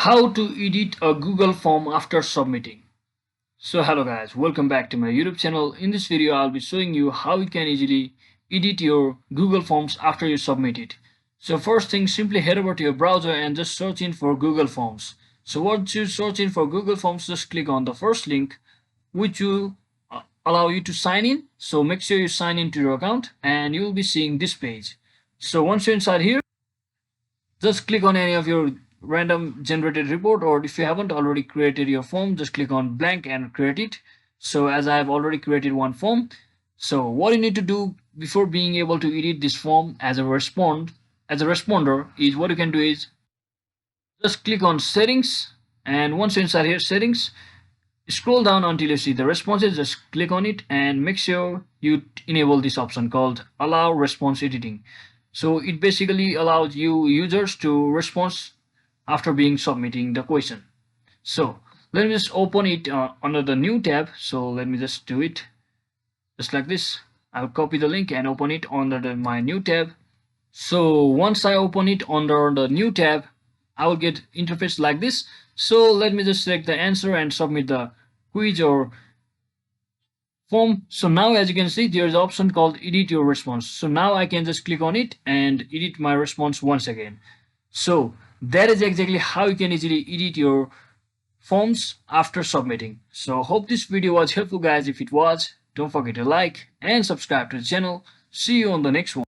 How to edit a Google form after submitting. So hello guys, welcome back to my YouTube channel. In this video I'll be showing you how you can easily edit your Google Forms after you submit it. So first thing, simply head over to your browser and just search in for Google Forms. So once you search in for Google Forms, just click on the first link which will allow you to sign in. So make sure you sign into your account and you will be seeing this page. So once you're inside here, just click on any of your random generated report, or if you haven't already created your form, just click on blank and create it. So as I have already created one form, so what you need to do before being able to edit this form as a responder is, what you can do is just click on settings, and once you're inside here settings, scroll down until you see the responses, just click on it and make sure you enable this option called allow response editing. So it basically allows you users to respond after being submitting the question. So let me just open it under the new tab. So let me just do it just like this. I'll copy the link and open it under my new tab. So once I open it under the new tab, I will get interface like this. So let me just select the answer and submit the quiz or form. So now as you can see, there's an option called edit your response. So now I can just click on it and edit my response once again. So that is exactly how you can easily edit your forms after submitting. So hope this video was helpful guys. If it was, don't forget to like and subscribe to the channel. See you on the next one.